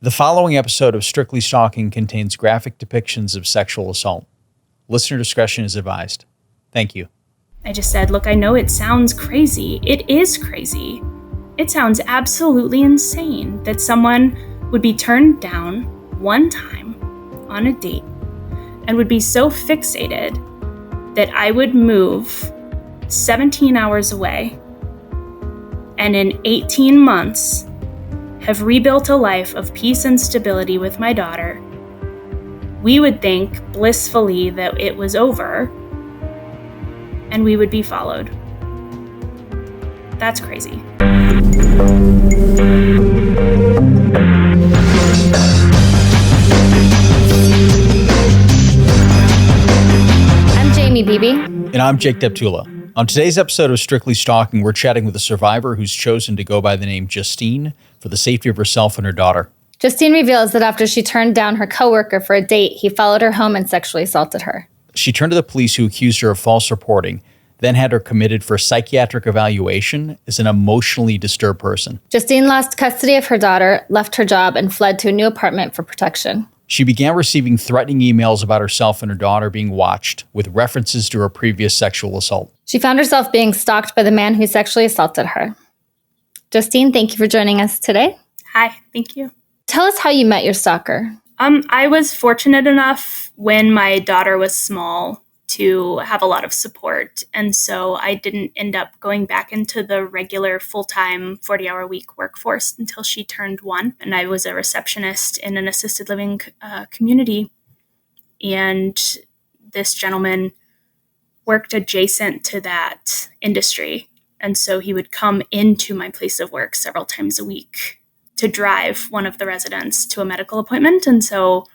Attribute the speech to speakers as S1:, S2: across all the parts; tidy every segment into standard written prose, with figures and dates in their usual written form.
S1: The following episode of Strictly Stalking contains graphic depictions of sexual assault. Listener discretion is advised. Thank you.
S2: I just said, look, I know it sounds crazy. It is crazy. It sounds absolutely insane that someone would be turned down one time on a date and would be so fixated that I would move 17 hours away and in 18 months have rebuilt a life of peace and stability with my daughter. We would think blissfully that it was over and we would be followed. That's crazy.
S3: I'm Jaimie Beebe.
S1: And I'm Jake Deptula. On today's episode of Strictly Stalking, we're chatting with a survivor who's chosen to go by the name Justine for the safety of herself and her daughter.
S3: Justine reveals that after she turned down her coworker for a date, he followed her home and sexually assaulted her.
S1: She turned to the police, who accused her of false reporting, then had her committed for psychiatric evaluation as an emotionally disturbed person.
S3: Justine lost custody of her daughter, left her job, and fled to a new apartment for protection.
S1: She began receiving threatening emails about herself and her daughter being watched, with references to her previous sexual assault.
S3: She found herself being stalked by the man who sexually assaulted her. Justine, thank you for joining us today.
S2: Hi, thank you.
S3: Tell us how you met your stalker.
S2: I was fortunate enough when my daughter was small to have a lot of support. And so I didn't end up going back into the regular full-time 40-hour-a-week workforce until she turned 1. And I was a receptionist in an assisted living community. And this gentleman worked adjacent to that industry. And so he would come into my place of work several times a week to drive one of the residents to a medical appointment. And so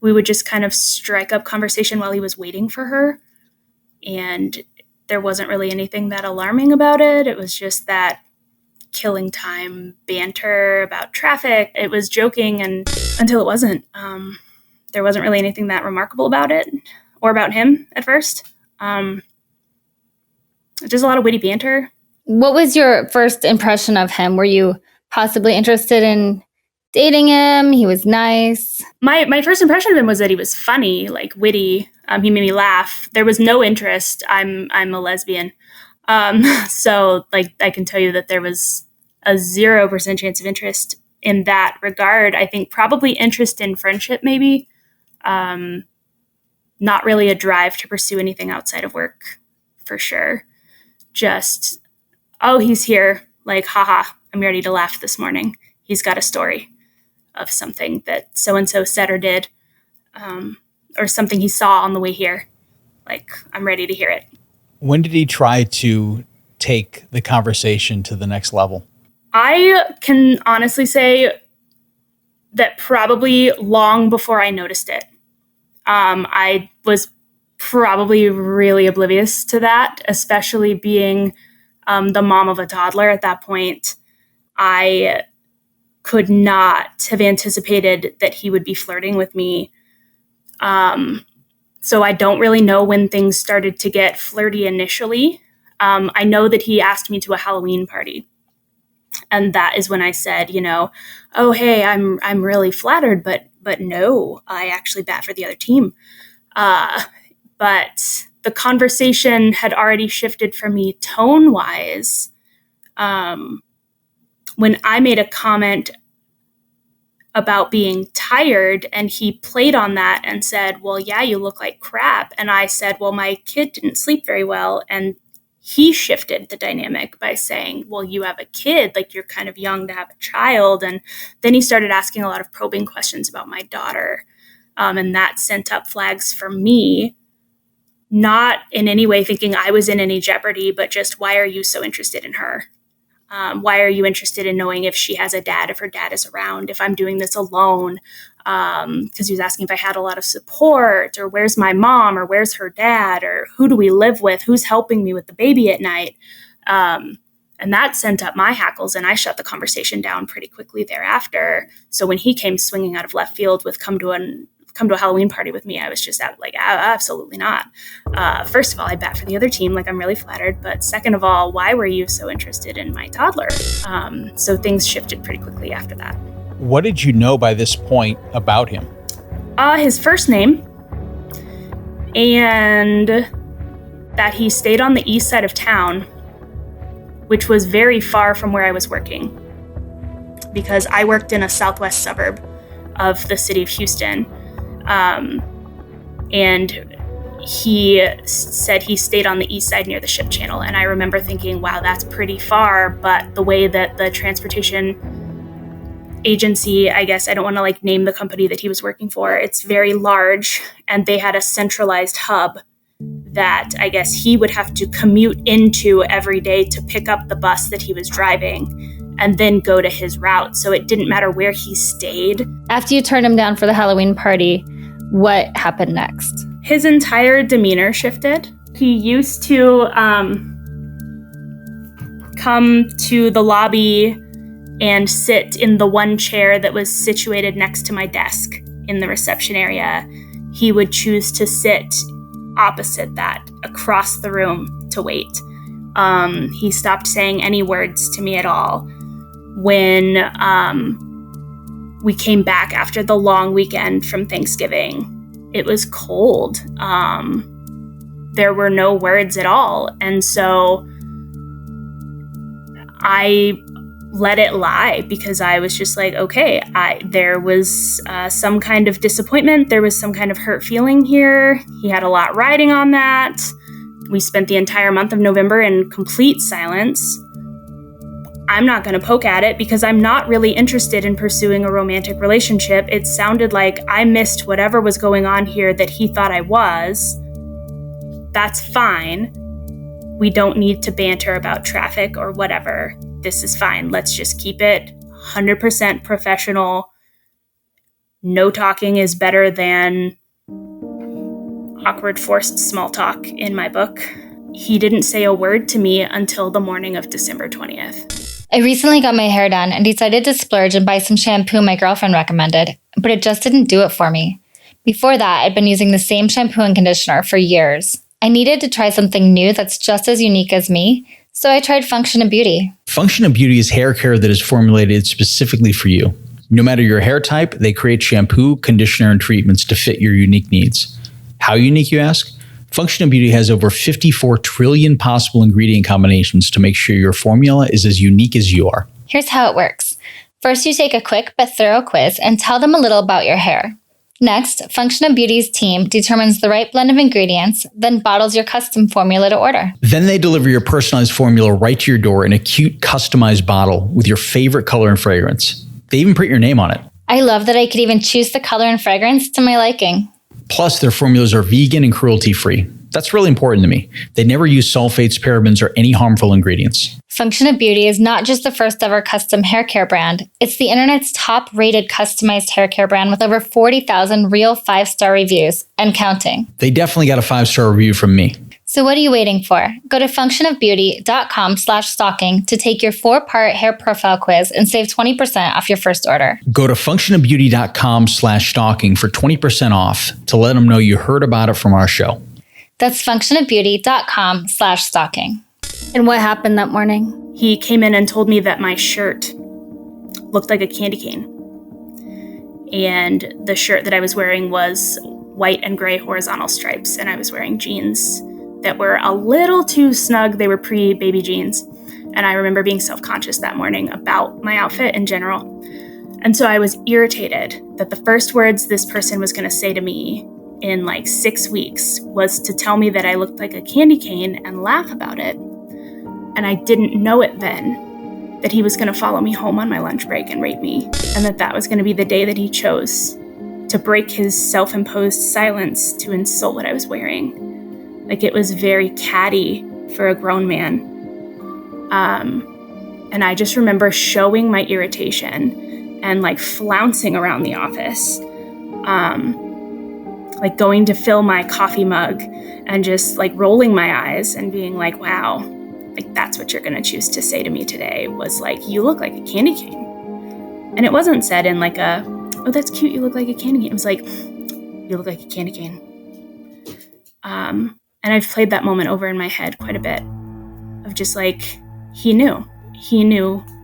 S2: we would just kind of strike up conversation while he was waiting for her. And there wasn't really anything that alarming about it. It was just that killing time banter about traffic. It was joking, and until it wasn't. There wasn't really anything that remarkable about it or about him at first. Just a lot of witty banter.
S3: What was your first impression of him? Were you possibly interested in dating him? He was nice.
S2: My first impression of him was that he was funny, like witty. He made me laugh. There was no interest. I'm a lesbian. So like I can tell you that there was a 0% chance of interest in that regard. I think probably interest in friendship, maybe. Not really a drive to pursue anything outside of work, for sure. Just, oh, he's here. Like, haha, I'm ready to laugh this morning. He's got a story of something that so-and-so said or did, or something he saw on the way here. Like, I'm ready to hear it.
S1: When did he try to take the conversation to the next level?
S2: I can honestly say that probably long before I noticed it. I was probably really oblivious to that, especially being the mom of a toddler at that point. I could not have anticipated that he would be flirting with me. So I don't really know when things started to get flirty initially. I know that he asked me to a Halloween party. And that is when I said, oh, hey, I'm really flattered, but no, I actually bat for the other team. But the conversation had already shifted for me tone-wise. When I made a comment about being tired, and he played on that and said, well, yeah, you look like crap. And I said, well, my kid didn't sleep very well. And he shifted the dynamic by saying, well, you have a kid, like you're kind of young to have a child. And then he started asking a lot of probing questions about my daughter. And that sent up flags for me, not in any way thinking I was in any jeopardy, but just, why are you so interested in her? Why are you interested in knowing if she has a dad, if her dad is around, if I'm doing this alone? Because he was asking if I had a lot of support, or where's my mom, or where's her dad, or who do we live with? Who's helping me with the baby at night? And that sent up my hackles, and I shut the conversation down pretty quickly thereafter. So when he came swinging out of left field with come to a Halloween party with me, I was just like, absolutely not. First of all, I bat for the other team, like I'm really flattered. But second of all, why were you so interested in my toddler? So things shifted pretty quickly after that.
S1: What did you know by this point about him?
S2: His first name, and that he stayed on the east side of town, which was very far from where I was working, because I worked in a southwest suburb of the city of Houston. And he said he stayed on the east side near the ship channel. And I remember thinking, wow, that's pretty far. But the way that the transportation agency, I guess I don't want to like name the company that he was working for, it's very large, and they had a centralized hub that I guess he would have to commute into every day to pick up the bus that he was driving and then go to his route. So it didn't matter where he stayed.
S3: After you turned him down for the Halloween party, what happened next?
S2: His entire demeanor shifted. He used to come to the lobby and sit in the one chair that was situated next to my desk in the reception area. He would choose to sit opposite that, across the room, to wait. He stopped saying any words to me at all. When we came back after the long weekend from Thanksgiving, it was cold. There were no words at all. And so I let it lie, because I was just like, okay, there was some kind of disappointment. There was some kind of hurt feeling here. He had a lot riding on that. We spent the entire month of November in complete silence. I'm not going to poke at it because I'm not really interested in pursuing a romantic relationship. It sounded like I missed whatever was going on here that he thought I was. That's fine. We don't need to banter about traffic or whatever. This is fine. Let's just keep it 100% professional. No talking is better than awkward forced small talk in my book. He didn't say a word to me until the morning of December 20th.
S3: I recently got my hair done and decided to splurge and buy some shampoo my girlfriend recommended, but it just didn't do it for me. Before that, I'd been using the same shampoo and conditioner for years. I needed to try something new that's just as unique as me, so I tried Function of Beauty.
S1: Function of Beauty is hair care that is formulated specifically for you. No matter your hair type, they create shampoo, conditioner, and treatments to fit your unique needs. How unique, you ask? Function of Beauty has over 54 trillion possible ingredient combinations to make sure your formula is as unique as you are.
S3: Here's how it works. First, you take a quick but thorough quiz and tell them a little about your hair. Next, Function of Beauty's team determines the right blend of ingredients, then bottles your custom formula to order.
S1: Then they deliver your personalized formula right to your door in a cute, customized bottle with your favorite color and fragrance. They even print your name on it.
S3: I love that I could even choose the color and fragrance to my liking.
S1: Plus, their formulas are vegan and cruelty-free. That's really important to me. They never use sulfates, parabens, or any harmful ingredients.
S3: Function of Beauty is not just the first ever custom hair care brand. It's the internet's top-rated customized hair care brand with over 40,000 real 5-star reviews and counting.
S1: They definitely got a 5-star review from me.
S3: So what are you waiting for? Go to functionofbeauty.com/stalking to take your 4-part hair profile quiz and save 20% off your first order.
S1: Go to functionofbeauty.com/stalking for 20% off to let them know you heard about it from our show.
S3: That's functionofbeauty.com/stalking. And what happened that morning?
S2: He came in and told me that my shirt looked like a candy cane. And the shirt that I was wearing was white and gray horizontal stripes, and I was wearing jeans that were a little too snug. They were pre-baby jeans. And I remember being self-conscious that morning about my outfit in general. And so I was irritated that the first words this person was going to say to me in like 6 weeks was to tell me that I looked like a candy cane and laugh about it. And I didn't know it then, that he was going to follow me home on my lunch break and rape me. And that was going to be the day that he chose to break his self-imposed silence to insult what I was wearing. Like, it was very catty for a grown man. And I just remember showing my irritation and like flouncing around the office. Like going to fill my coffee mug and just like rolling my eyes and being like, wow, like that's what you're going to choose to say to me today, was like, you look like a candy cane. And it wasn't said in like a, oh, that's cute, you look like a candy cane. It was like, you look like a candy cane. And I've played that moment over in my head quite a bit of just like, he knew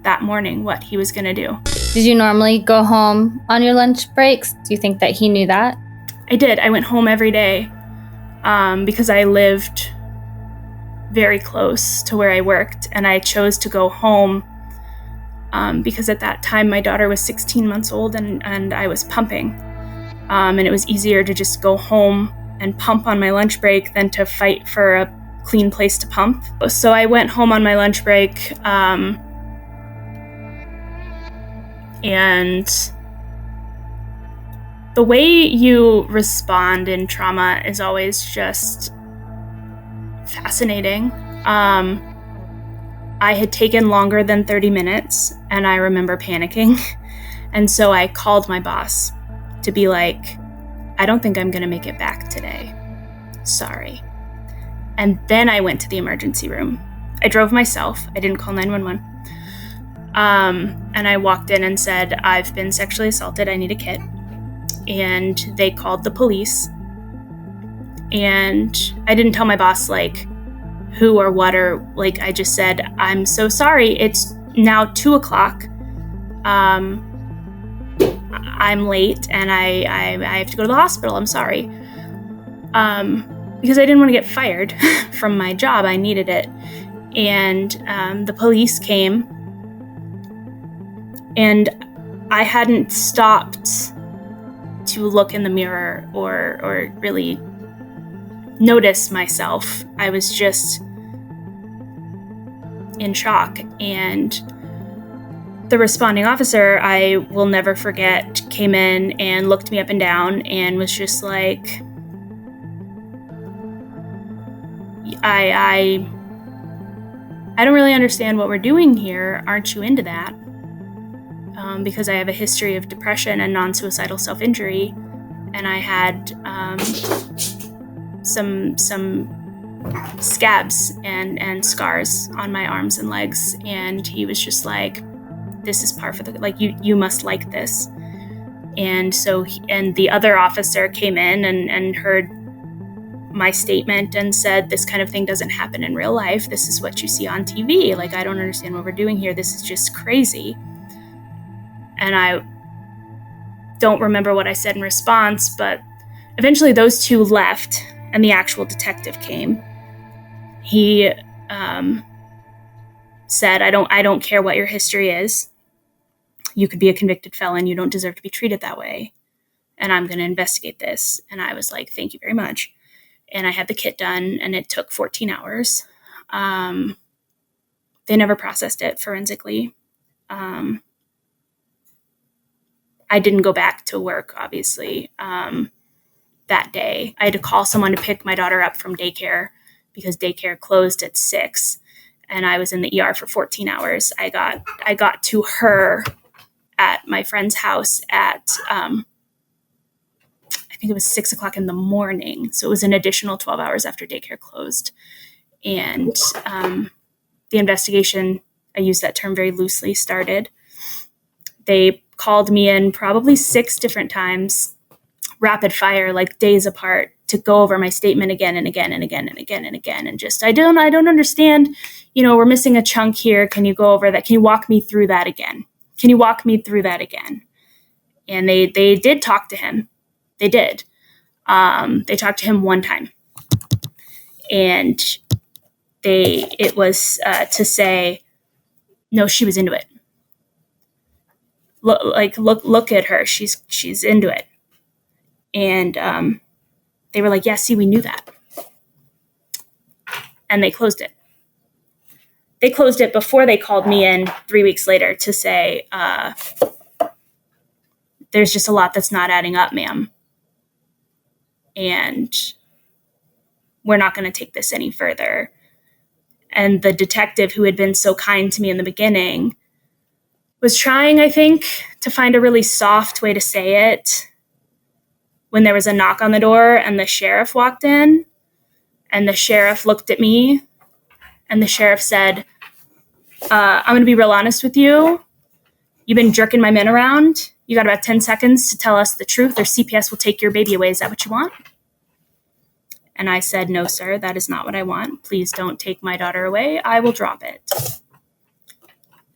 S2: that morning what he was going to do.
S3: Did you normally go home on your lunch breaks? Do you think that he knew that?
S2: I did. I went home every day because I lived very close to where I worked, and I chose to go home because at that time my daughter was 16 months old and I was pumping. And it was easier to just go home and pump on my lunch break than to fight for a clean place to pump. So I went home on my lunch break, and the way you respond in trauma is always just fascinating. I had taken longer than 30 minutes, and I remember panicking. And so I called my boss to be like, I don't think I'm going to make it back today. Sorry. And then I went to the emergency room. I drove myself. I didn't call 911. And I walked in and said, I've been sexually assaulted. I need a kit. And they called the police. And I didn't tell my boss, like, who or what, or like, I just said, I'm so sorry. It's now 2:00. I'm late and I have to go to the hospital. I'm sorry. Because I didn't want to get fired from my job. I needed it. And the police came, and I hadn't stopped to look in the mirror or really notice myself. I was just in shock. And the responding officer, I will never forget, came in and looked me up and down and was just like, I don't really understand what we're doing here. Aren't you into that? Because I have a history of depression and non-suicidal self-injury, and I had some scabs and scars on my arms and legs, and he was just like, this is par for the, like, you must like this. And so and the other officer came in and heard my statement and said, this kind of thing doesn't happen in real life. This is what you see on TV. Like, I don't understand what we're doing here. This is just crazy. And I don't remember what I said in response, but eventually those two left and the actual detective came. He said, I don't care what your history is. You could be a convicted felon. You don't deserve to be treated that way. And I'm going to investigate this. And I was like, thank you very much. And I had the kit done, and it took 14 hours. They never processed it forensically. I didn't go back to work, obviously, that day. I had to call someone to pick my daughter up from daycare because daycare closed at 6, and I was in the ER for 14 hours. I got to her at my friend's house at, I think it was 6:00 in the morning. So it was an additional 12 hours after daycare closed. And the investigation, I use that term very loosely, started. They called me in probably 6 different times, rapid fire, like days apart, to go over my statement again and again and again and again and again. And just, I don't understand, we're missing a chunk here. Can you go over that? Can you walk me through that again? Can you walk me through that again? And they did talk to him. They did. They talked to him one time. And it was to say, no, she was into it. Look at her. She's into it. And they were like, yeah, see, we knew that. And they closed it. They closed it before they called me in 3 weeks later to say, there's just a lot that's not adding up, ma'am. And we're not going to take this any further. And the detective who had been so kind to me in the beginning was trying, I think, to find a really soft way to say it when there was a knock on the door and the sheriff walked in, and the sheriff looked at me, and the sheriff said, I'm going to be real honest with you. You've been jerking my men around. You got about 10 seconds to tell us the truth, or CPS will take your baby away. Is that what you want? And I said, no, sir, that is not what I want. Please don't take my daughter away. I will drop it.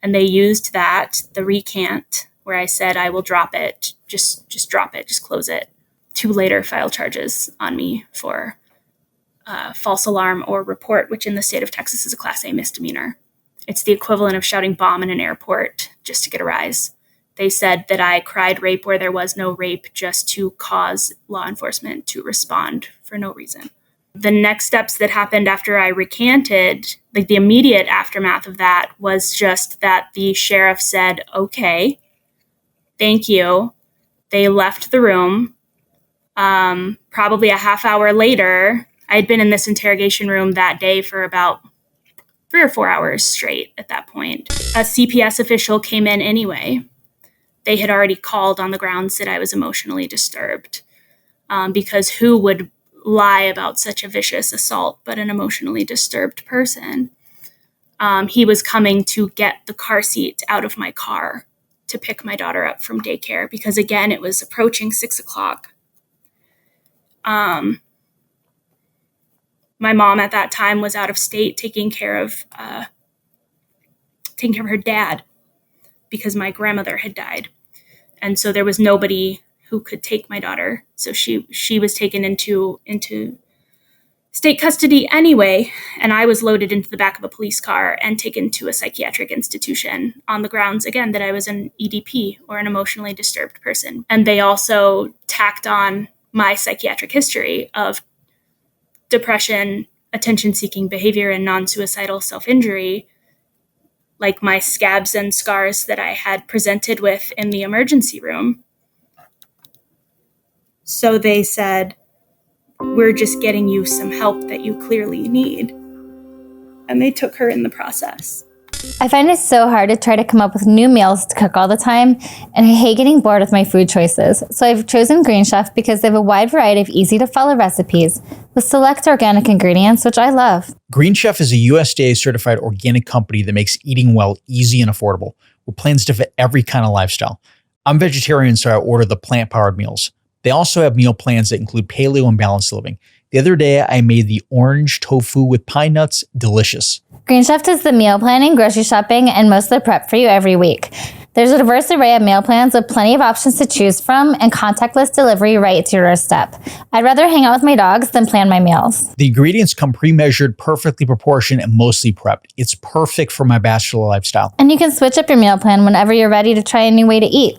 S2: And they used that, the recant, where I said, I will drop it. Just drop it. Just close it. To later file charges on me for false alarm or report, which in the state of Texas is a Class A misdemeanor. It's the equivalent of shouting bomb in an airport just to get a rise. They said that I cried rape where there was no rape just to cause law enforcement to respond for no reason. The next steps that happened after I recanted, like the immediate aftermath of that, was just that the sheriff said, okay, thank you. They left the room. Probably a half hour later, I'd been in this interrogation room that day for about 3 or 4 hours straight at that point. A CPS official came in anyway. They had already called on the grounds that I was emotionally disturbed, because who would lie about such a vicious assault but an emotionally disturbed person? He was coming to get the car seat out of my car to pick my daughter up from daycare because, again, it was approaching 6 o'clock. My mom at that time was out of state taking care of her dad because my grandmother had died. And so there was nobody who could take my daughter. So she was taken into state custody anyway, and I was loaded into the back of a police car and taken to a psychiatric institution on the grounds, again, that I was an EDP or an emotionally disturbed person. And they also tacked on my psychiatric history of depression, attention-seeking behavior, and non-suicidal self-injury, like my scabs and scars that I had presented with in the emergency room. So they said, we're just getting you some help that you clearly need. And they took her in the process.
S3: I find it so hard to try to come up with new meals to cook all the time, and I hate getting bored with my food choices. So I've chosen Green Chef because they have a wide variety of easy-to-follow recipes with select organic ingredients, which I love.
S1: Green Chef is a USDA-certified organic company that makes eating well easy and affordable, with plans to fit every kind of lifestyle. I'm vegetarian, so I order the plant-powered meals. They also have meal plans that include paleo and balanced living. The other day, I made the orange tofu with pine nuts. Delicious.
S3: Green Chef does the meal planning, grocery shopping, and most of the prep for you every week. There's a diverse array of meal plans with plenty of options to choose from and contactless delivery right to your doorstep. I'd rather hang out with my dogs than plan my meals.
S1: The ingredients come pre-measured, perfectly proportioned, and mostly prepped. It's perfect for my bachelor lifestyle.
S3: And you can switch up your meal plan whenever you're ready to try a new way to eat.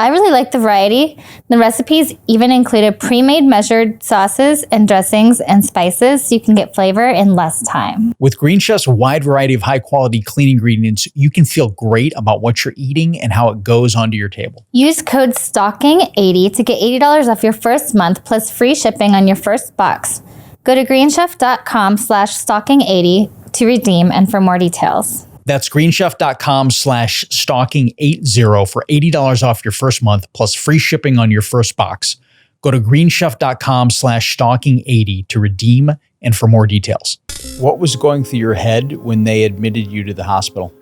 S3: I really like the variety. The recipes even included pre-made measured sauces and dressings and spices so you can get flavor in less time.
S1: With Green Chef's wide variety of high-quality clean ingredients, you can feel great about what you're eating and how it goes onto your table.
S3: Use code STALKING80 to get $80 off your first month plus free shipping on your first box. Go to greenchef.com/stalking80 to redeem and for more details.
S1: That's greenchef.com/stalking80 for $80 off your first month plus free shipping on your first box. Go to greenchef.com/stalking80 to redeem and for more details. What was going through your head when they admitted you to the hospital?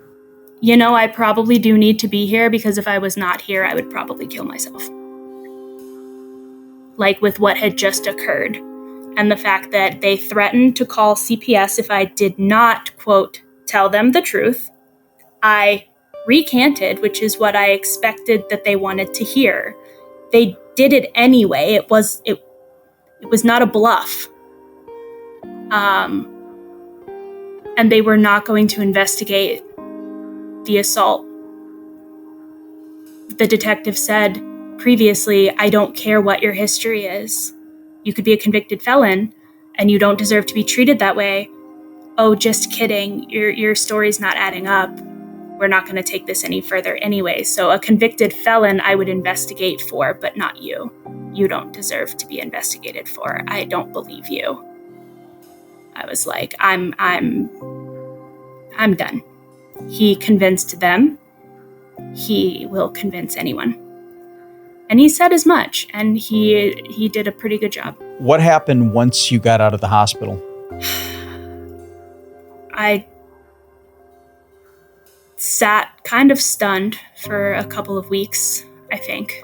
S2: You know, I probably do need to be here because if I was not here, I would probably kill myself. Like with what had just occurred and the fact that they threatened to call CPS if I did not, quote, tell them the truth. I recanted, which is what I expected that they wanted to hear. They did it anyway. It was not a bluff. And they were not going to investigate the assault. The detective said previously, I don't care what your history is. You could be a convicted felon and you don't deserve to be treated that way. Oh, just kidding. Your story's not adding up. We're not going to take this any further anyway. So a convicted felon I would investigate for, but not you. You don't deserve to be investigated for. I don't believe you. I was like, I'm done. He convinced them. He will convince anyone. And he said as much, and he did a pretty good job.
S1: What happened once you got out of the hospital?
S2: I sat kind of stunned for a couple of weeks, I think.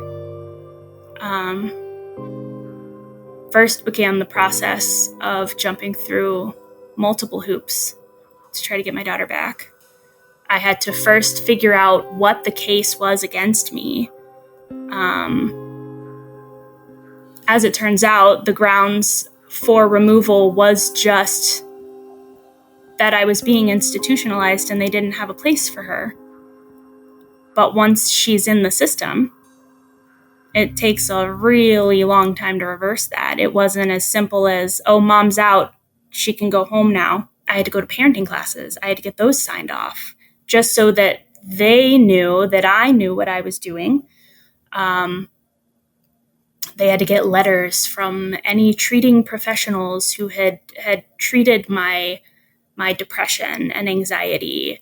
S2: First began the process of jumping through multiple hoops to try to get my daughter back. I had to first figure out what the case was against me. As it turns out, the grounds for removal was just that I was being institutionalized and they didn't have a place for her. But once she's in the system, it takes a really long time to reverse that. It wasn't as simple as, oh, mom's out, she can go home now. I had to go to parenting classes. I had to get those signed off just so that they knew that I knew what I was doing. They had to get letters from any treating professionals who had treated my depression and anxiety.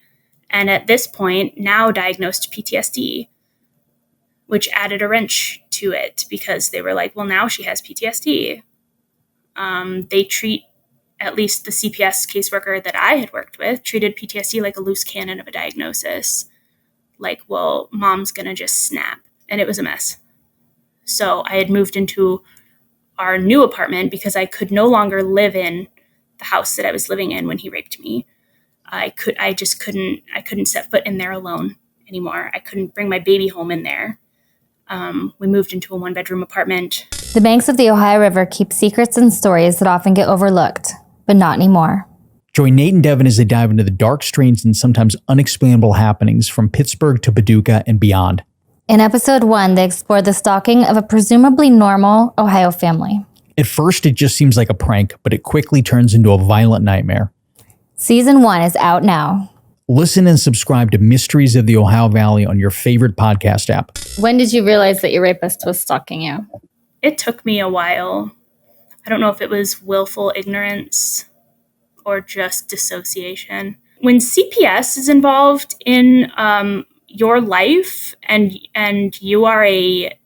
S2: And at this point, now diagnosed PTSD, which added a wrench to it because they were like, well, now she has PTSD. They treat, at least the CPS caseworker that I had worked with, treated PTSD like a loose cannon of a diagnosis. Like, well, mom's going to just snap. And it was a mess. So I had moved into our new apartment because I could no longer live in the house that I was living in when he raped me. I couldn't set foot in there alone anymore. I couldn't bring my baby home in there. We moved into a 1-bedroom apartment.
S3: The banks of the Ohio River keep secrets and stories that often get overlooked, but not anymore.
S1: Join Nate and Devin as they dive into the dark, strange, and sometimes unexplainable happenings from Pittsburgh to Paducah and beyond.
S3: In episode 1, they explore the stalking of a presumably normal Ohio family.
S1: At first, it just seems like a prank, but it quickly turns into a violent nightmare.
S3: Season 1 is out now.
S1: Listen and subscribe to Mysteries of the Ohio Valley on your favorite podcast app.
S3: When did you realize that your rapist was stalking you?
S2: It took me a while. I don't know if it was willful ignorance or just dissociation. When CPS is involved in your life and you are a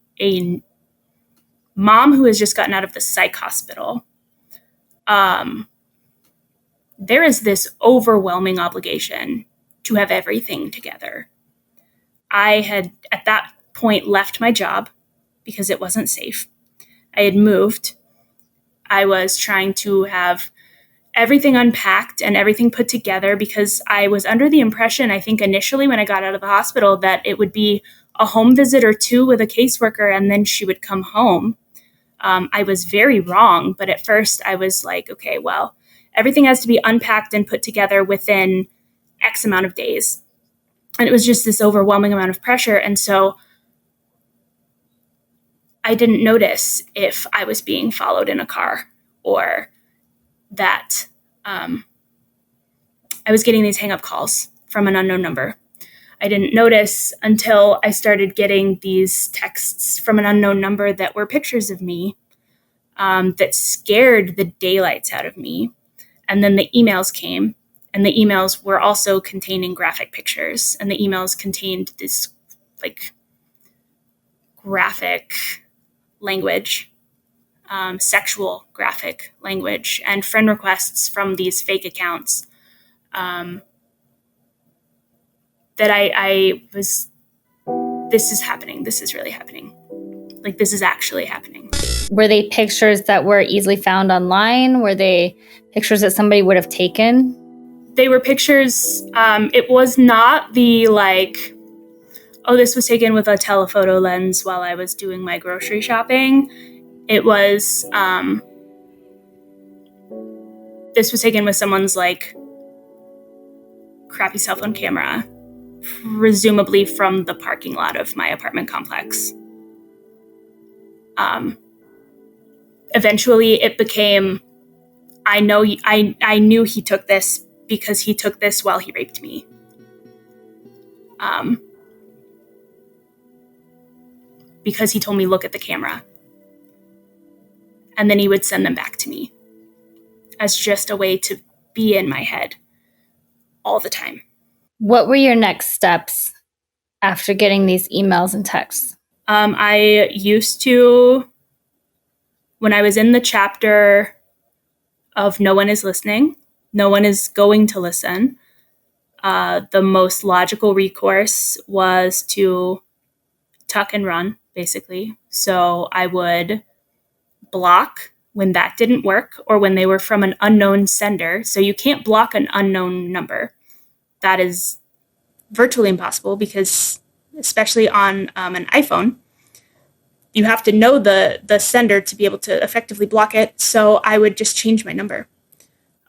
S2: mom who has just gotten out of the psych hospital, there is this overwhelming obligation to have everything together. I had, at that point, left my job because it wasn't safe. I had moved. I was trying to have everything unpacked and everything put together because I was under the impression, I think initially when I got out of the hospital, that it would be a home visit or two with a caseworker and then she would come home. I was very wrong, but at first I was like, okay, well, everything has to be unpacked and put together within X amount of days. And it was just this overwhelming amount of pressure. And so I didn't notice if I was being followed in a car or that I was getting these hang-up calls from an unknown number. I didn't notice until I started getting these texts from an unknown number that were pictures of me that scared the daylights out of me. And then the emails came, and the emails were also containing graphic pictures. And the emails contained this like graphic language, sexual graphic language, and friend requests from these fake accounts that I was, this is happening. This is really happening. Like, this is actually happening.
S3: Were they pictures that were easily found online? Were they pictures that somebody would have taken?
S2: They were pictures. It was not the like, oh, this was taken with a telephoto lens while I was doing my grocery shopping. It was, this was taken with someone's like crappy cell phone camera, presumably from the parking lot of my apartment complex. Eventually it became, I knew he took this because he took this while he raped me. Because he told me, look at the camera. And then he would send them back to me as just a way to be in my head all the time.
S3: What were your next steps after getting these emails and texts?
S2: I used to, when I was in the chapter of no one is listening, no one is going to listen, the most logical recourse was to tuck and run, basically. So I would block when that didn't work or when they were from an unknown sender. So you can't block an unknown number. That is virtually impossible because, especially on an iPhone, you have to know the sender to be able to effectively block it. So I would just change my number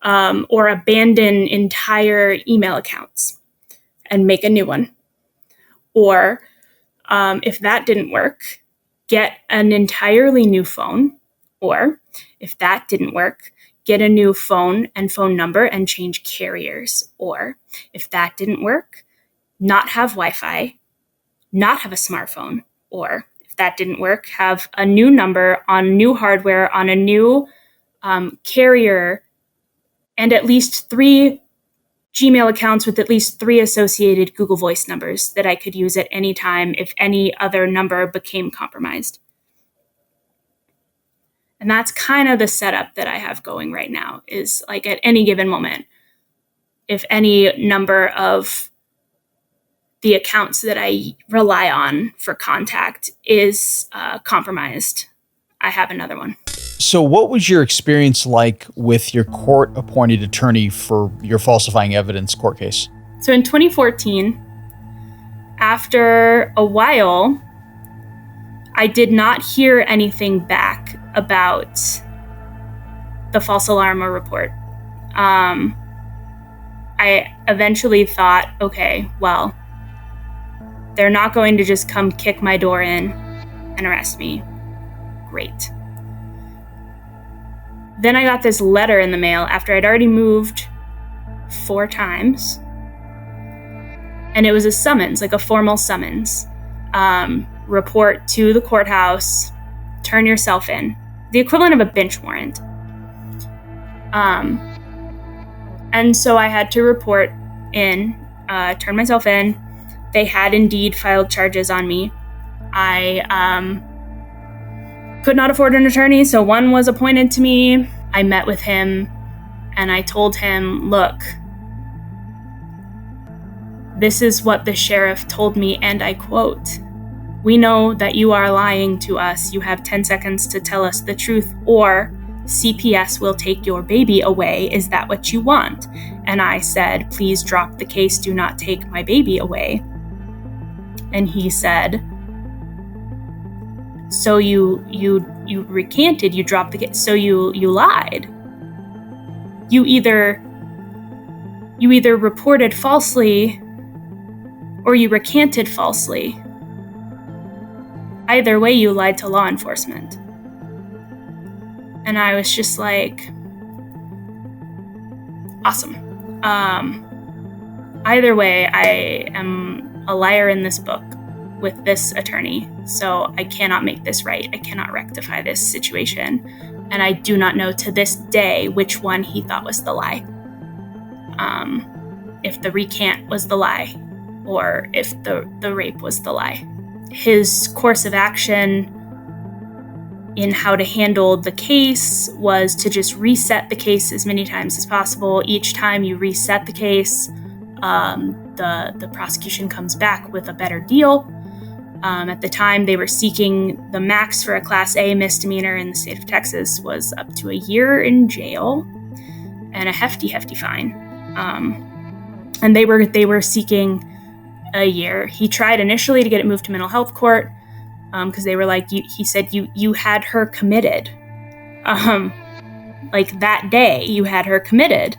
S2: or abandon entire email accounts and make a new one. Or if that didn't work, get an entirely new phone. Or if that didn't work, get a new phone and phone number and change carriers. Or if that didn't work, not have Wi-Fi, not have a smartphone. Or if that didn't work, have a new number on new hardware on a new carrier and at least 3 Gmail accounts with at least 3 associated Google Voice numbers that I could use at any time if any other number became compromised. And that's kind of the setup that I have going right now, is like at any given moment, if any number of the accounts that I rely on for contact is compromised, I have another one.
S1: So what was your experience like with your court-appointed attorney for your falsifying evidence court case?
S2: So in 2014, after a while, I did not hear anything back about the false alarm report. I eventually thought, okay, well, they're not going to just come kick my door in and arrest me. Great. Then I got this letter in the mail after I'd already moved 4 times. And it was a summons, like a formal summons. Report to the courthouse, turn yourself in. The equivalent of a bench warrant. And so I had to report in, turn myself in. They had indeed filed charges on me. I could not afford an attorney, so one was appointed to me. I met with him and I told him, look, this is what the sheriff told me, and I quote, "We know that you are lying to us. You have 10 seconds to tell us the truth, or CPS will take your baby away. Is that what you want?" And I said, "Please drop the case. Do not take my baby away." And he said, "So you recanted, you dropped the case, so you lied. You either reported falsely or you recanted falsely. Either way, you lied to law enforcement." And I was just like, awesome. Either way, I am a liar in this book with this attorney, so I cannot make this right. I cannot rectify this situation. And I do not know to this day which one he thought was the lie. If the recant was the lie, or if the rape was the lie. His course of action in how to handle the case was to just reset the case as many times as possible. Each time you reset the case, the prosecution comes back with a better deal. At the time, they were seeking the max for a Class A misdemeanor in the state of Texas was up to a year in jail and a hefty fine. And they were seeking a year. He tried initially to get it moved to mental health court because they were like, he said, you had her committed. Like that day, you had her committed.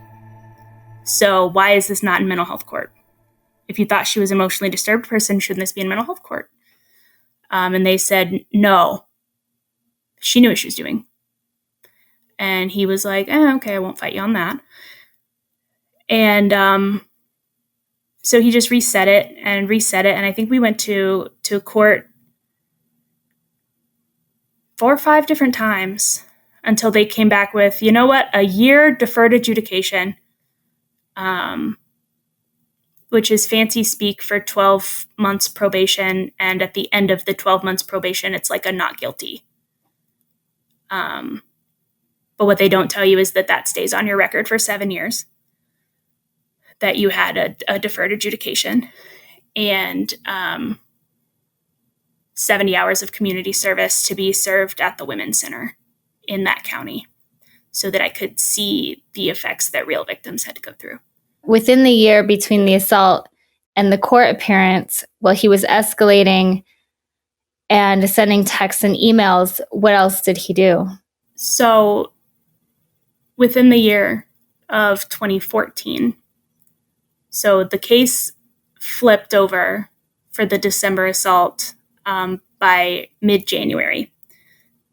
S2: So why is this not in mental health court? If you thought she was an emotionally disturbed person, shouldn't this be in mental health court? And they said, no, she knew what she was doing. And he was like, okay, I won't fight you on that. And so he just reset it. And I think we went to court 4 or 5 different times until they came back with, you know what, a year deferred adjudication, which is fancy speak for 12 months probation. And at the end of the 12 months probation, it's like a not guilty. But what they don't tell you is that stays on your record for 7 years, that you had a deferred adjudication and 70 hours of community service to be served at the Women's Center in that county so that I could see the effects that real victims had to go through.
S3: Within the year between the assault and the court appearance, while he was escalating and sending texts and emails, what else did he do?
S2: So within the year of 2014, so the case flipped over for the December assault by mid-January.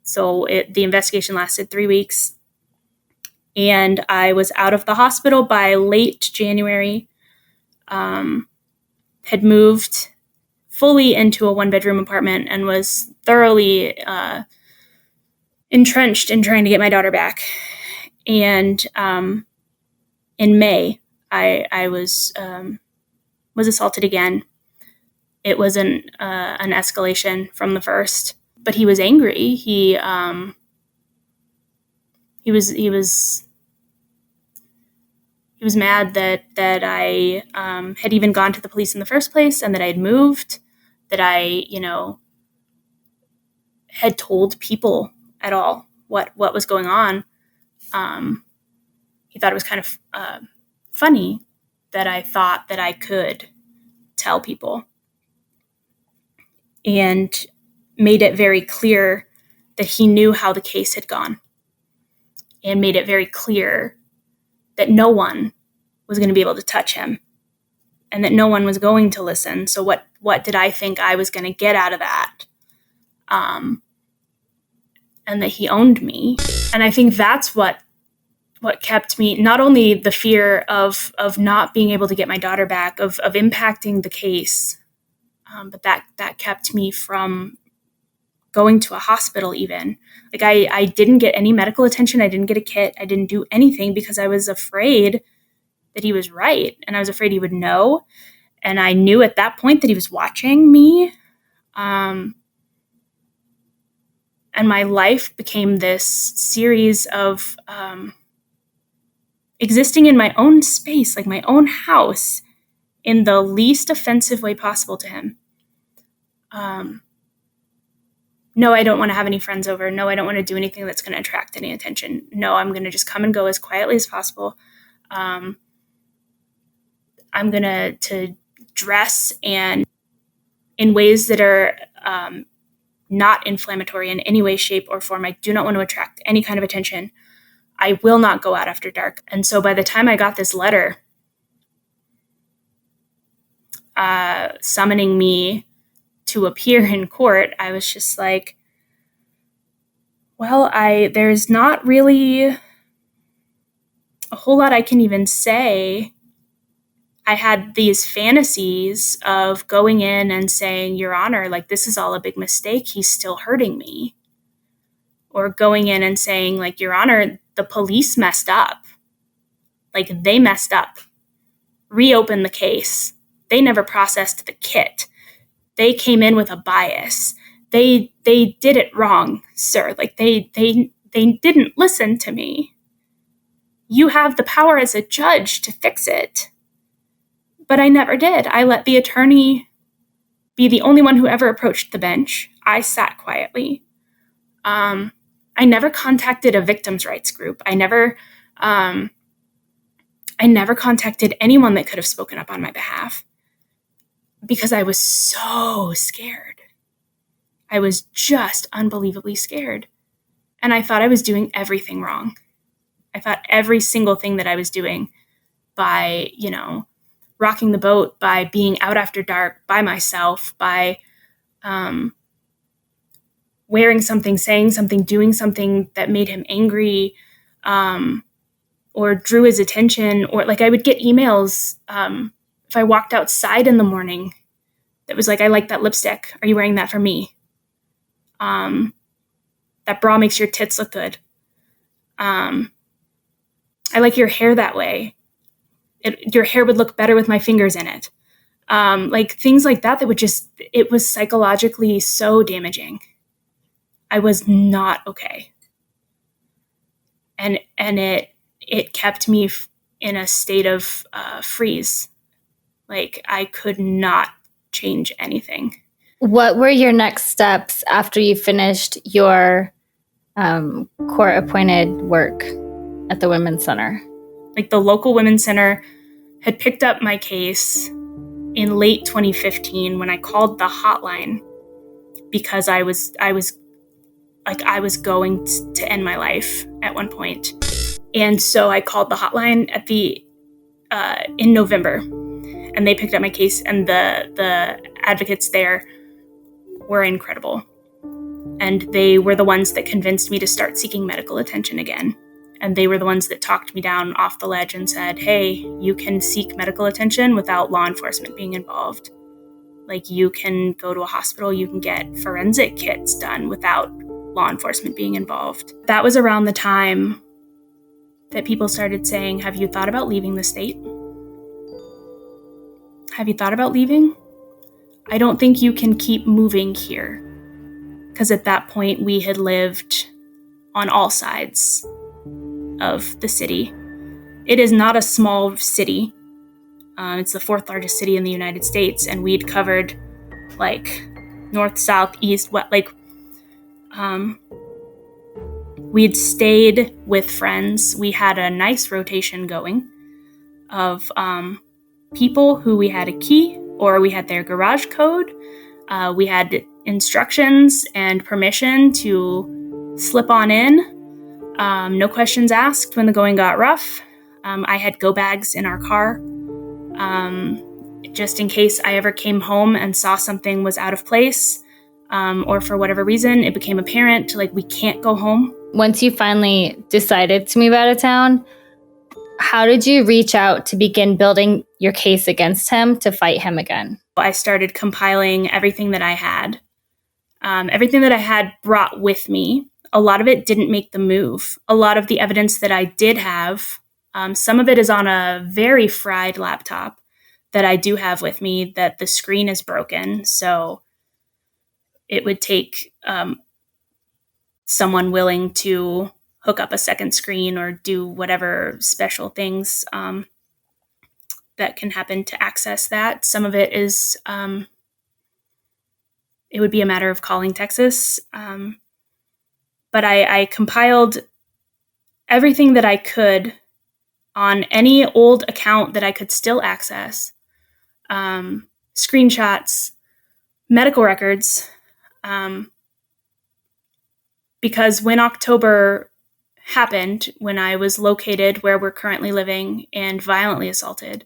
S2: So the investigation lasted 3 weeks, and I was out of the hospital by late January, had moved fully into a one-bedroom apartment and was thoroughly entrenched in trying to get my daughter back. And in May, I was assaulted again. It was an escalation from the first, but he was angry. He was mad that I had even gone to the police in the first place, and that I had moved, that I had told people at all what was going on. He thought it was kind of funny that I thought that I could tell people, and made it very clear that he knew how the case had gone, and made it very clear that no one was going to be able to touch him, and that no one was going to listen. So what did I think I was going to get out of that? And that he owned me. And I think that's what kept me, not only the fear of not being able to get my daughter back, of impacting the case, but that kept me from going to a hospital even. Like I didn't get any medical attention. I didn't get a kit. I didn't do anything because I was afraid that he was right. And I was afraid he would know. And I knew at that point that he was watching me. And my life became this series of existing in my own space, like my own house, in the least offensive way possible to him. No, I don't want to have any friends over. No, I don't want to do anything that's going to attract any attention. No, I'm going to just come and go as quietly as possible. I'm going to dress and in ways that are not inflammatory in any way, shape, or form. I do not want to attract any kind of attention. I will not go out after dark. And so by the time I got this letter summoning me to appear in court, I was just like, well, there's not really a whole lot I can even say. I had these fantasies of going in and saying, Your Honor, like, this is all a big mistake. He's still hurting me. Or going in and saying, like, Your Honor, the police messed up. Like, they messed up. Reopen the case. They never processed the kit. They came in with a bias. They did it wrong, sir. Like, they didn't listen to me. You have the power as a judge to fix it. But I never did. I let the attorney be the only one who ever approached the bench. I sat quietly. I never contacted a victims' rights group. I never contacted anyone that could have spoken up on my behalf because I was so scared. I was just unbelievably scared. And I thought I was doing everything wrong. I thought every single thing that I was doing by, rocking the boat, by being out after dark by myself, by wearing something, saying something, doing something that made him angry, or drew his attention, or like I would get emails if I walked outside in the morning that was like, I like that lipstick. Are you wearing that for me? That bra makes your tits look good. I like your hair that way. Your hair would look better with my fingers in it. Like things like that would it was psychologically so damaging. I was not okay. And it kept me in a state of freeze. Like I could not change anything.
S3: What were your next steps after you finished your court-appointed work at the Women's Center?
S2: Like the local Women's Center had picked up my case in late 2015 when I called the hotline because I was going to end my life at one point. And so I called the hotline in November, and they picked up my case, and the advocates there were incredible. And they were the ones that convinced me to start seeking medical attention again. And they were the ones that talked me down off the ledge and said, hey, you can seek medical attention without law enforcement being involved. Like, you can go to a hospital, you can get forensic kits done without law enforcement being involved. That was around the time that people started saying, have you thought about leaving the state? Have you thought about leaving? I don't think you can keep moving here. Because at that point, we had lived on all sides of the city. It is not a small city. It's the fourth largest city in the United States, and we'd covered like north, south, east, west. We'd stayed with friends. We had a nice rotation going of people who we had a key or we had their garage code. We had instructions and permission to slip on in. No questions asked when the going got rough. I had go bags in our car, just in case I ever came home and saw something was out of place, or for whatever reason, it became apparent, like, we can't go home.
S3: Once you finally decided to move out of town, how did you reach out to begin building your case against him to fight him again?
S2: I started compiling everything that I had. Everything that I had brought with me. A lot of it didn't make the move. A lot of the evidence that I did have, some of it is on a very fried laptop that I do have with me, that the screen is broken. So it would take someone willing to hook up a second screen or do whatever special things that can happen to access that. Some of it is, it would be a matter of calling Texas. But I compiled everything that I could on any old account that I could still access. Screenshots, medical records. Because when October happened, when I was located where we're currently living and violently assaulted,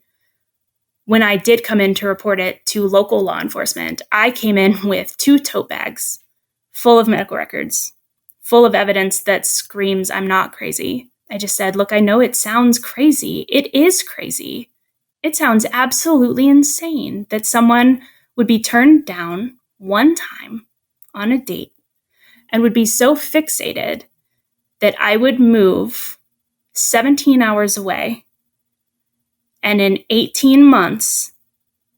S2: when I did come in to report it to local law enforcement, I came in with 2 tote bags full of medical records, full of evidence that screams I'm not crazy. I just said, look, I know it sounds crazy. It is crazy. It sounds absolutely insane that someone would be turned down one time on a date and would be so fixated that I would move 17 hours away and in 18 months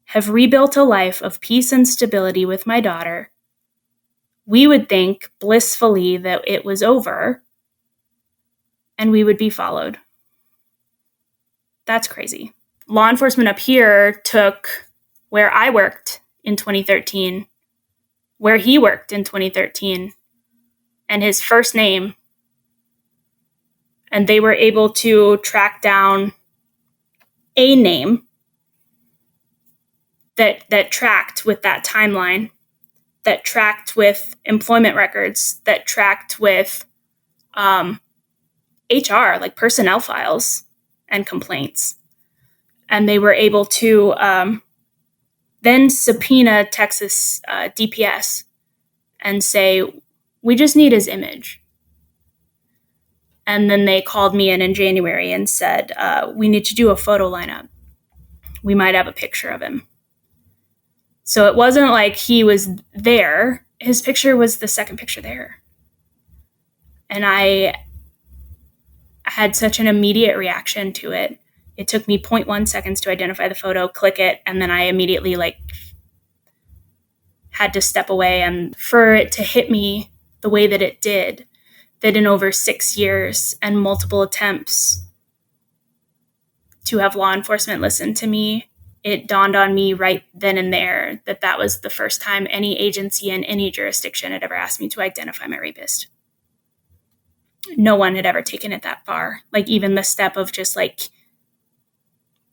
S2: have rebuilt a life of peace and stability with my daughter. We would think blissfully that it was over and we would be followed. That's crazy. Law enforcement up here took where I worked in 2013, where he worked in 2013, and his first name, and they were able to track down a name that tracked with that timeline, that tracked with employment records, that tracked with HR, like personnel files and complaints. And they were able to then subpoena Texas DPS and say, we just need his image. And then they called me in January and said, we need to do a photo lineup. We might have a picture of him. So it wasn't like he was there. His picture was the second picture there. And I had such an immediate reaction to it. It took me 0.1 seconds to identify the photo, click it, and then I immediately had to step away. And for it to hit me the way that it did, that in over 6 years and multiple attempts to have law enforcement listen to me, it dawned on me right then and there that that was the first time any agency in any jurisdiction had ever asked me to identify my rapist. No one had ever taken it that far. Like, even the step of just like,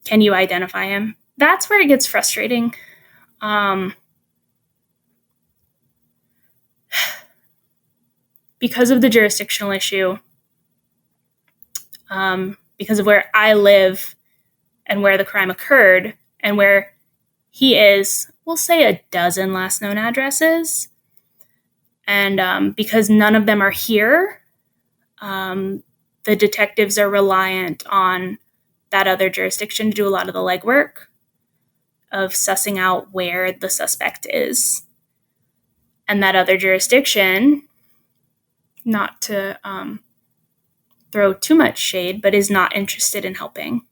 S2: can you identify him? that's where it gets frustrating. Because of the jurisdictional issue, because of where I live and where the crime occurred and where he is, we'll say a dozen last known addresses. And because none of them are here, the detectives are reliant on that other jurisdiction to do a lot of the legwork of sussing out where the suspect is. And that other jurisdiction, not to throw too much shade, but is not interested in helping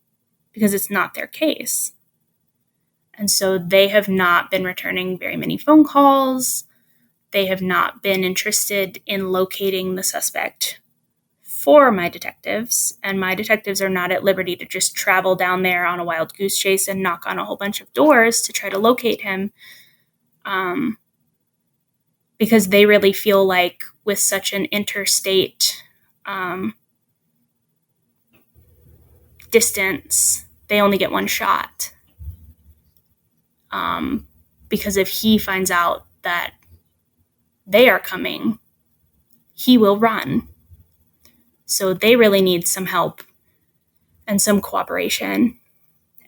S2: because it's not their case. And so they have not been returning very many phone calls. They have not been interested in locating the suspect for my detectives. And my detectives are not at liberty to just travel down there on a wild goose chase and knock on a whole bunch of doors to try to locate him. Because they really feel like with such an interstate distance, they only get one shot. Because if he finds out that they are coming, he will run. So they really need some help and some cooperation,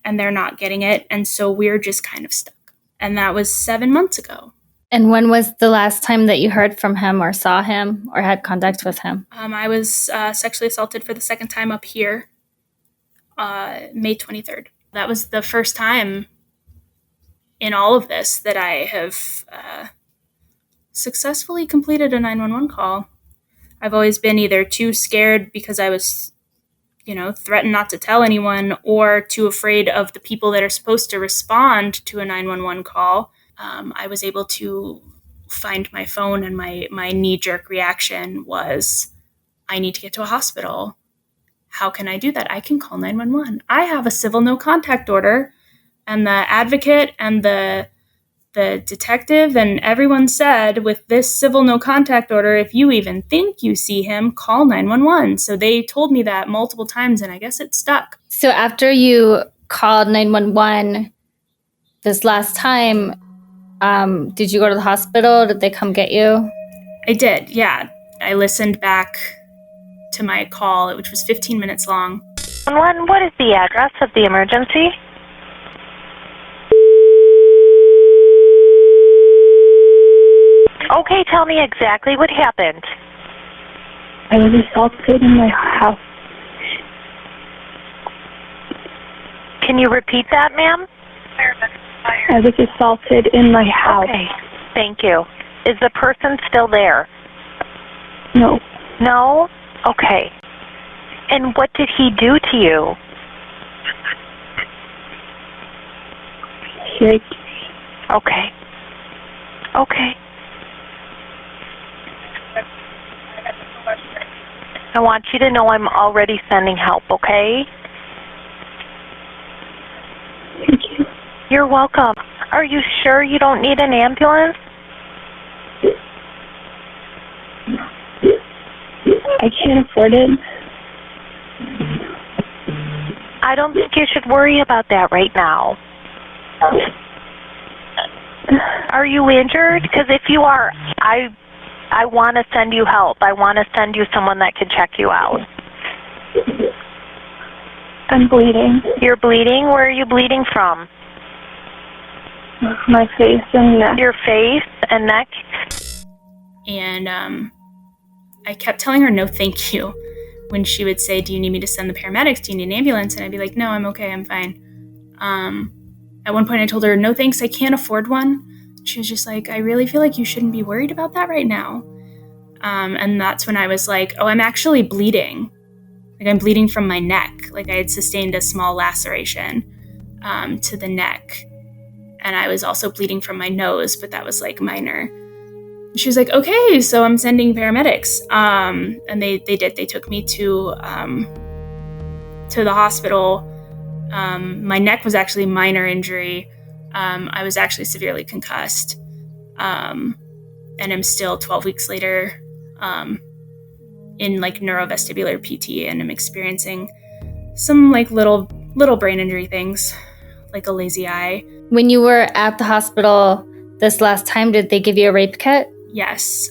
S2: and they're not getting it. And so we're just kind of stuck. And that was 7 months ago.
S3: And when was the last time that you heard from him or saw him or had contact with him?
S2: I was sexually assaulted for the second time up here, May 23rd. That was the first time in all of this that I have successfully completed a 911 call. I've always been either too scared because I was, threatened not to tell anyone, or too afraid of the people that are supposed to respond to a 911 call. I was able to find my phone, and my knee-jerk reaction was, I need to get to a hospital. How can I do that? I can call 911. I have a civil no contact order, and the advocate and the detective and everyone said, with this civil no contact order, if you even think you see him, call 911. So they told me that multiple times, and I guess it stuck.
S3: So after you called 911 this last time, did you go to the hospital? Did they come get you?
S2: I did, yeah. I listened back to my call, which was 15 minutes long.
S4: 911, what is the address of the emergency? Okay, tell me exactly what happened.
S5: I was assaulted in my house.
S4: Can you repeat that, ma'am?
S5: I was assaulted in my house.
S4: Okay, thank you. Is the person still there?
S5: No.
S4: No? Okay. And what did he do to you?
S5: He raped me.
S4: Okay. Okay. I want you to know I'm already sending help, okay?
S5: Thank you.
S4: You're welcome. Are you sure you don't need an ambulance?
S5: I can't afford it.
S4: I don't think you should worry about that right now. Are you injured? Because if you are, I want to send you help. I want to send you someone that can check you out.
S5: I'm bleeding.
S4: You're bleeding? Where are you bleeding from?
S5: My face and neck.
S4: Your face and neck?
S2: And I kept telling her no thank you when she would say, do you need me to send the paramedics? Do you need an ambulance? And I'd be like, no, I'm okay, I'm fine. At one point I told her, no thanks, I can't afford one. She was just like, I really feel like you shouldn't be worried about that right now. And that's when I was like, oh, I'm actually bleeding. Like, I'm bleeding from my neck. Like, I had sustained a small laceration to the neck. And I was also bleeding from my nose, but that was like minor. She was like, okay, so I'm sending paramedics. And they did. They took me to the hospital. My neck was actually minor injury. I was actually severely concussed. And I'm still 12 weeks later in like neurovestibular PT, and I'm experiencing some like little brain injury things, like a lazy eye.
S3: When you were at the hospital this last time, did they give you a rape kit?
S2: Yes.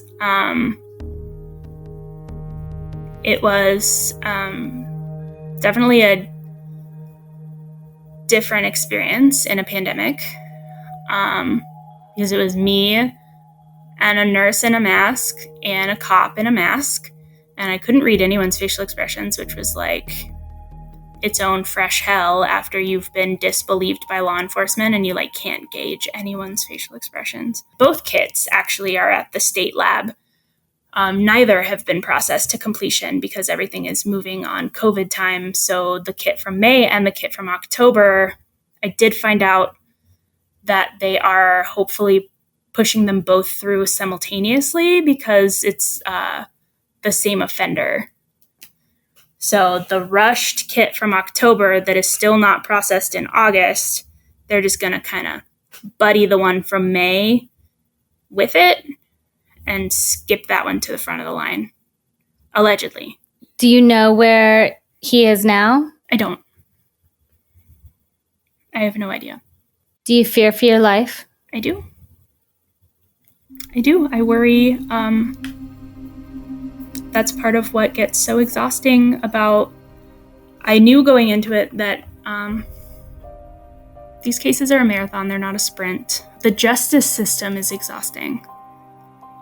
S2: It was definitely a different experience in a pandemic, because it was me and a nurse in a mask and a cop in a mask, and I couldn't read anyone's facial expressions, which was like its own fresh hell after you've been disbelieved by law enforcement and you like can't gauge anyone's facial expressions. Both kits actually are at the state lab. Neither have been processed to completion because everything is moving on COVID time. So the kit from May and the kit from October, I did find out that they are hopefully pushing them both through simultaneously because it's the same offender. So the rushed kit from October that is still not processed in August, they're just going to kind of buddy the one from May with it and skip that one to the front of the line, allegedly.
S3: Do you know where he is now?
S2: I don't. I have no idea.
S3: Do you fear for your life?
S2: I do. I worry. That's part of what gets so exhausting about. I knew going into it that these cases are a marathon, they're not a sprint. The justice system is exhausting.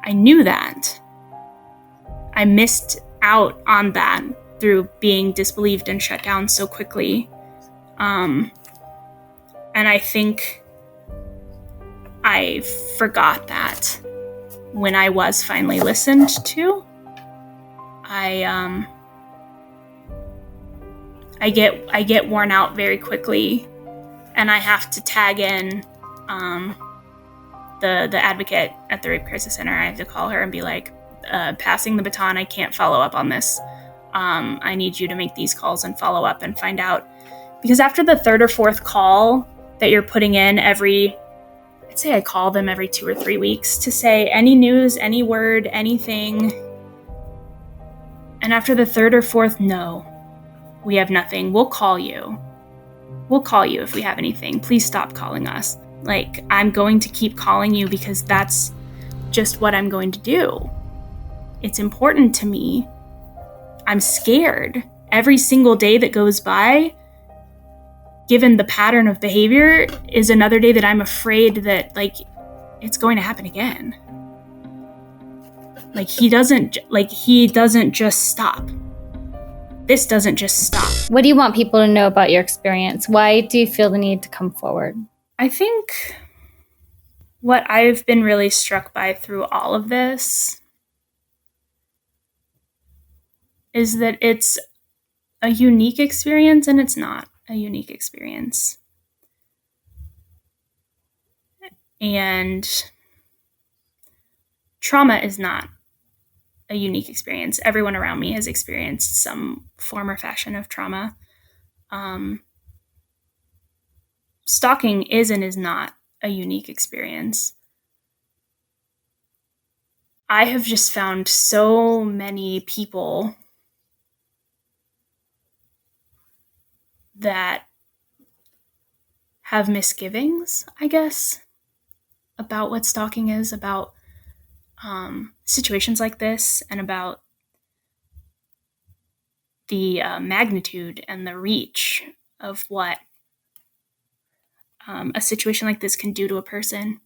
S2: I knew that. I missed out on that through being disbelieved and shut down so quickly. And I think I forgot that when I was finally listened to. I get worn out very quickly, and I have to tag in the advocate at the Rape Crisis Center. I have to call her and be like, passing the baton, I can't follow up on this. I need you to make these calls and follow up and find out. Because after the third or fourth call that you're putting in I'd say I call them every 2 or 3 weeks to say any news, any word, anything. And after the third or fourth, no, we have nothing. We'll call you. We'll call you if we have anything. Please stop calling us. Like, I'm going to keep calling you because that's just what I'm going to do. It's important to me. I'm scared. Every single day that goes by, given the pattern of behavior, is another day that I'm afraid that, like, it's going to happen again. Like, he doesn't just stop. This doesn't just stop.
S3: What do you want people to know about your experience? Why do you feel the need to come forward?
S2: I think what I've been really struck by through all of this is that it's a unique experience and it's not a unique experience. And trauma is not a unique experience. Everyone around me has experienced some form or fashion of trauma. Stalking is and is not a unique experience. I have just found so many people that have misgivings, I guess, about what stalking is, about situations like this, and about the magnitude and the reach of what a situation like this can do to a person.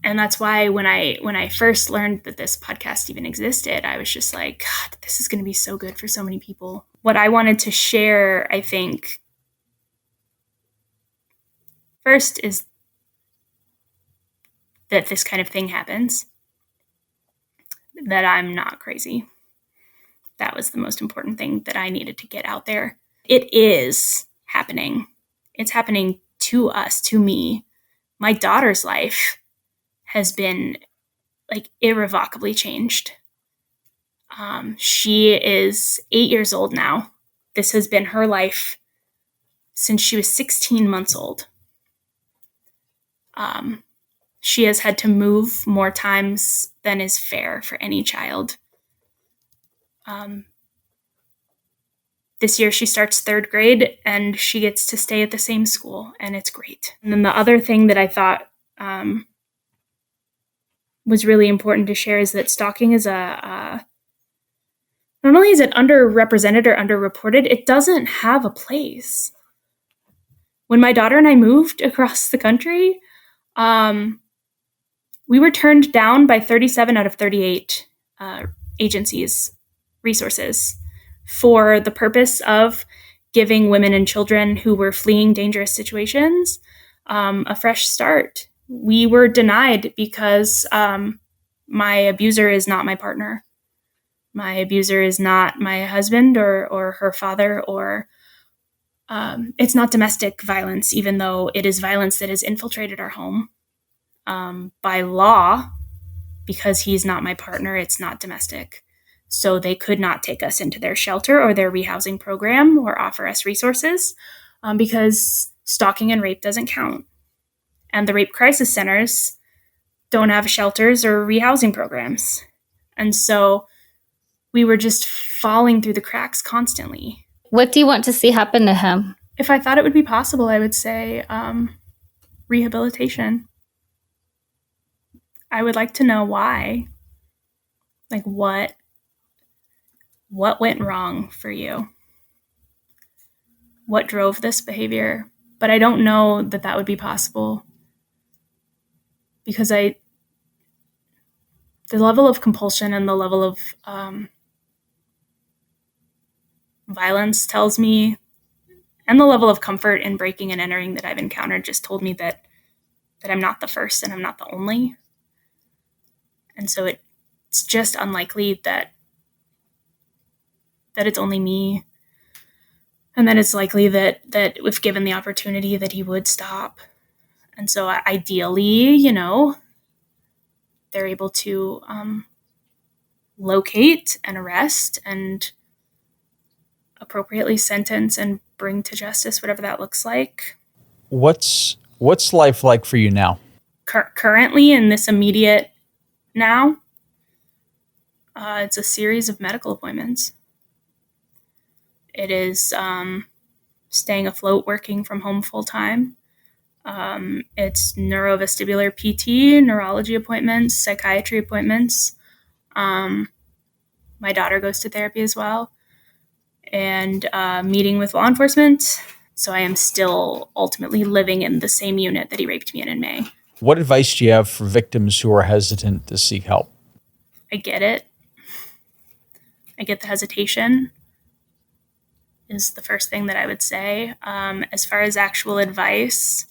S2: And that's why when I first learned that this podcast even existed, I was just like, God, this is going to be so good for so many people. What I wanted to share, I think, first is that this kind of thing happens, that I'm not crazy. That was the most important thing that I needed to get out there. It is happening. It's happening to us, to me. My daughter's life has been like irrevocably changed. She is 8 years old now. This has been her life since she was 16 months old. She has had to move more times than is fair for any child. This year she starts 3rd grade and she gets to stay at the same school, and it's great. And then the other thing that I thought was really important to share is that stalking is not only is it underrepresented or underreported, it doesn't have a place. When my daughter and I moved across the country, we were turned down by 37 out of 38 agencies, resources, for the purpose of giving women and children who were fleeing dangerous situations a fresh start. We were denied because my abuser is not my partner. My abuser is not my husband or her father, or it's not domestic violence, even though it is violence that has infiltrated our home. By law, because he's not my partner, it's not domestic. So they could not take us into their shelter or their rehousing program or offer us resources because stalking and rape doesn't count. And the rape crisis centers don't have shelters or rehousing programs. And so we were just falling through the cracks constantly.
S3: What do you want to see happen to him?
S2: If I thought it would be possible, I would say rehabilitation. I would like to know why. Like, what went wrong for you? What drove this behavior? But I don't know that that would be possible because the level of compulsion and the level of violence tells me, and the level of comfort in breaking and entering that I've encountered just told me that I'm not the first and I'm not the only. And so it's just unlikely that it's only me. And then it's likely that if given the opportunity that he would stop. And so ideally, they're able to locate and arrest and appropriately sentence and bring to justice, whatever that looks like.
S1: What's life like for you now?
S2: Currently, in this immediate now, it's a series of medical appointments. It is staying afloat, working from home full time. It's neurovestibular PT, neurology appointments, psychiatry appointments. My daughter goes to therapy as well, and meeting with law enforcement. So I am still ultimately living in the same unit that he raped me in May.
S1: What advice do you have for victims who are hesitant to seek help?
S2: I get it. I get the hesitation is the first thing that I would say. As far as actual advice,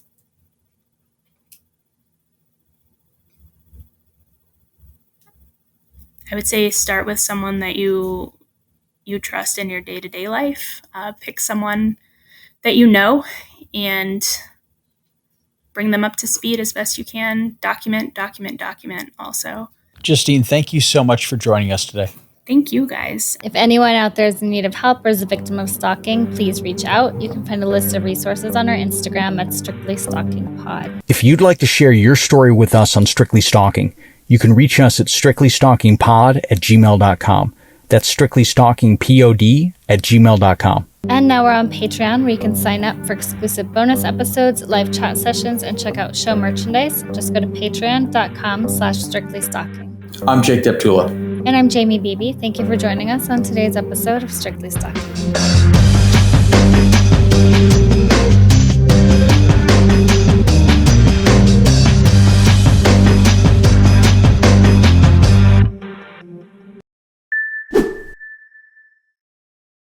S2: I would say start with someone that you trust in your day-to-day life. Pick someone that you know and bring them up to speed as best you can. Document also.
S1: Justine, thank you so much for joining us today.
S2: Thank you, guys.
S3: If anyone out there is in need of help or is a victim of stalking, please reach out. You can find a list of resources on our Instagram at Strictly Stalking Pod.
S1: If you'd like to share your story with us on Strictly Stalking, you can reach us at strictlystalkingpod@gmail.com. That's strictlystalkingpod@gmail.com.
S3: And now we're on Patreon, where you can sign up for exclusive bonus episodes, live chat sessions, and check out show merchandise. Just go to patreon.com/strictlystalking.
S1: I'm Jake Deptula.
S3: And I'm Jaimie Beebe. Thank you for joining us on today's episode of Strictly Stalking.